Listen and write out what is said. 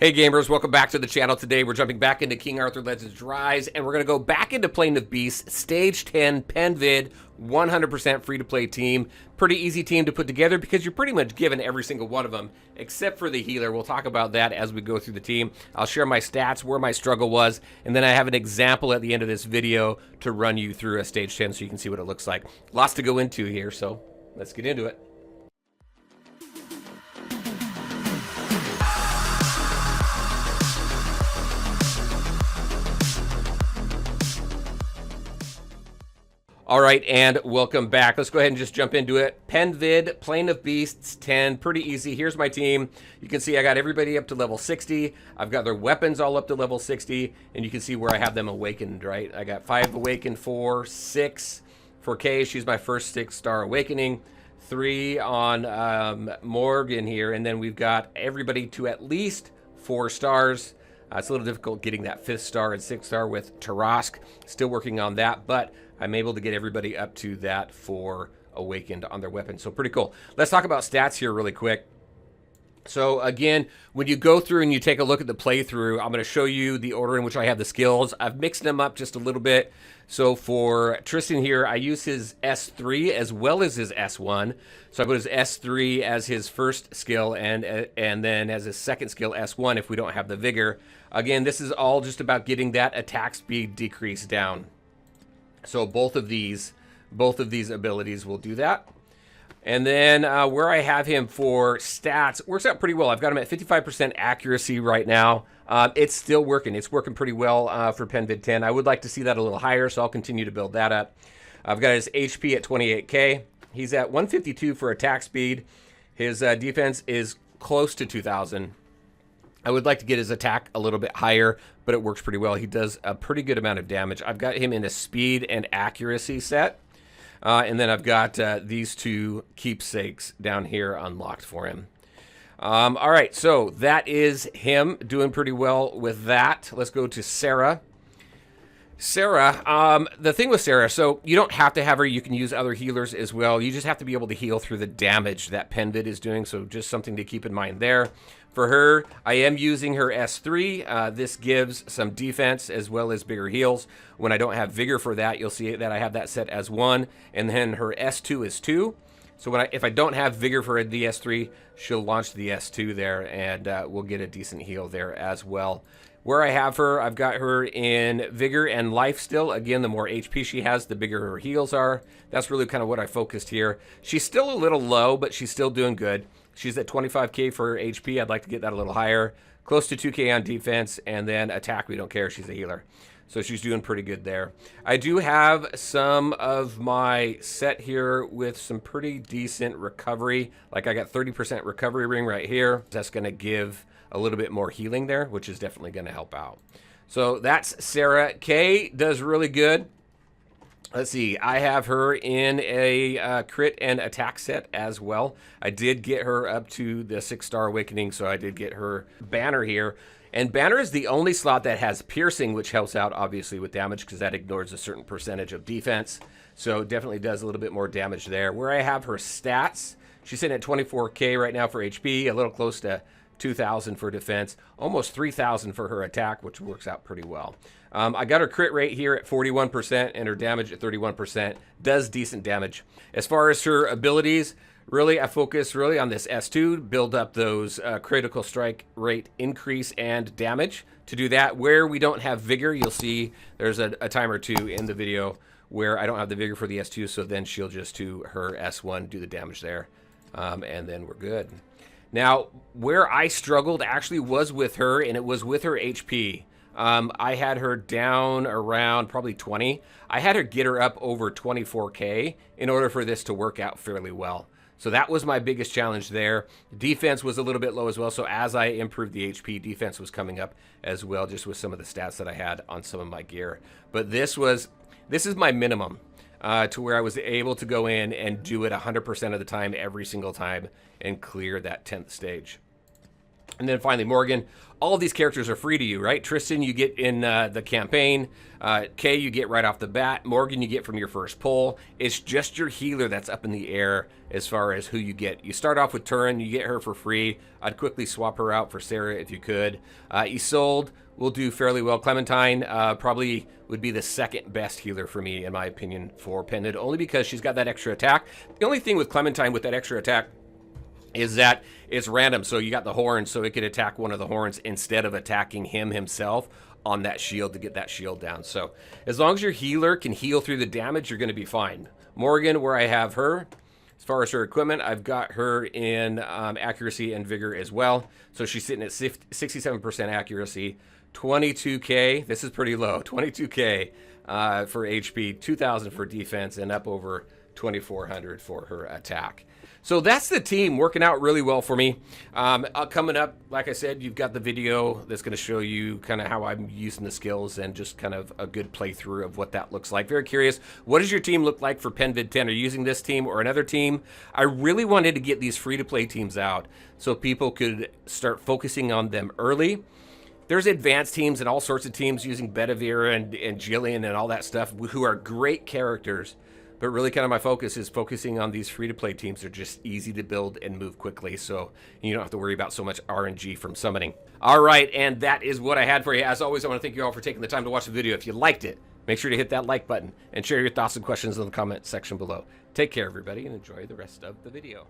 Hey gamers, welcome back to the channel. Today we're jumping back into King Arthur Legends Rise, and we're going to go back into Plane of Beasts, Stage 10, Penveid, 100% free-to-play team. Pretty easy team to put together because you're pretty much given every single one of them, except for the healer. We'll talk about that as we go through the team. I'll share my stats, where my struggle was, and then I have an example at the end of this video to run you through a Stage 10 so you can see what it looks like. Lots to go into here, so let's get into it. All right, and welcome back. Let's go ahead and just jump into it. Penveid, Plane of Beasts, 10, pretty easy. Here's my team. You can see I got everybody up to level 60. I've got their weapons all up to level 60, and you can see where I have them awakened, right? I got 5 awakened, 4, 6 for Kay. She's my first 6-star awakening. 3 on Morgan here, and then we've got everybody to at least 4 stars. It's a little difficult getting that 5th star and 6th star with Tarask. Still working on that, but I'm able to get everybody up to that 4 awakened on their weapon. So pretty cool. Let's talk about stats here really quick. So again, when you go through and you take a look at the playthrough, I'm going to show you the order in which I have the skills. I've mixed them up just a little bit. So for Tristan here, I use his S3 as well as his S1. So I put his S3 as his first skill and then as his second skill S1 if we don't have the vigor. Again, this is all just about getting that attack speed decrease down. So both of these abilities will do that. And then where I have him for stats, works out pretty well. I've got him at 55% accuracy right now. It's still working. It's working pretty well for Penveid 10. I would like to see that a little higher, so I'll continue to build that up. I've got his HP at 28k. He's at 152 for attack speed. His defense is close to 2,000. I would like to get his attack a little bit higher, but it works pretty well. He does a pretty good amount of damage. I've got him in a speed and accuracy set. And then I've got these 2 keepsakes down here unlocked for him. All right, so that is him doing pretty well with that. Let's go to Sarah. Sarah, the thing with Sarah, so you don't have to have her. You can use other healers as well. You just have to be able to heal through the damage that Penveid is doing, so just something to keep in mind there. For her, I am using her S3. This gives some defense as well as bigger heals. When I don't have vigor for that, you'll see that I have that set as 1, and then her S2 is 2. So if I don't have vigor for the S3, she'll launch the S2 there, and we'll get a decent heal there as well. Where I have her, I've got her in vigor and life still. Again, the more HP she has, the bigger her heals are. That's really kind of what I focused here. She's still a little low, but she's still doing good. She's at 25k for HP. I'd like to get that a little higher. Close to 2k on defense, and then attack, we don't care. She's a healer. So she's doing pretty good there. I do have some of my set here with some pretty decent recovery. Like I got 30% recovery ring right here. That's going to give a little bit more healing there, which is definitely going to help out. So that's Sarah. Kay does really good. Let's see, I have her in a crit and attack set as well. I did get her up to the 6-star awakening, so I did get her banner here. And banner is the only slot that has piercing, which helps out obviously with damage because that ignores a certain percentage of defense. So it definitely does a little bit more damage there. Where I have her stats, she's sitting at 24k right now for HP, a little close to 2,000 for defense, almost 3,000 for her attack, which works out pretty well. I got her crit rate here at 41% and her damage at 31%. Does decent damage. As far as her abilities, really I focus really on this S2, build up those critical strike rate increase and damage. To do that, where we don't have vigor, you'll see there's a time or two in the video where I don't have the vigor for the S2, so then she'll just do her S1, do the damage there, and then we're good. Now, where I struggled actually was with her, and it was with her HP. I had her down around probably 20. I had to get her up over 24k in order for this to work out fairly well. So that was my biggest challenge there. Defense was a little bit low as well, so as I improved the HP, defense was coming up as well, just with some of the stats that I had on some of my gear. But this is my minimum. To where I was able to go in and do it 100% of the time, every single time, and clear that 10th stage. And then finally, Morgan. All of these characters are free to you, right? Tristan, you get in the campaign. Kay, you get right off the bat. Morgan, you get from your first pull. It's just your healer that's up in the air as far as who you get. You start off with Turin. You get her for free. I'd quickly swap her out for Sarah if you could. Isolde will do fairly well. Clementine probably would be the second best healer for me, in my opinion, for Penveid, only because she's got that extra attack. The only thing with Clementine with that extra attack is that it's random. So you got the horns, so it could attack one of the horns instead of attacking him himself on that shield to get that shield down. So as long as your healer can heal through the damage, you're going to be fine. Morgan, where I have her, as far as her equipment, I've got her in accuracy and vigor as well. So she's sitting at 67% accuracy, 22k. This is pretty low, 22k for HP, 2,000 for defense, and up over 2,400 for her attack. So that's the team working out really well for me. Coming up, like I said, you've got the video that's going to show you kind of how I'm using the skills and just kind of a good playthrough of what that looks like. Very curious, what does your team look like for Penveid 10? Are you using this team or another team? I really wanted to get these free-to-play teams out so people could start focusing on them early. There's advanced teams and all sorts of teams using Bedivere and Jillian and all that stuff who are great characters. But really kind of my focus is focusing on these free-to-play teams. They're just easy to build and move quickly, so you don't have to worry about so much RNG from summoning. All right, and that is what I had for you. As always, I want to thank you all for taking the time to watch the video. If you liked it, make sure to hit that like button and share your thoughts and questions in the comment section below. Take care, everybody, and enjoy the rest of the video.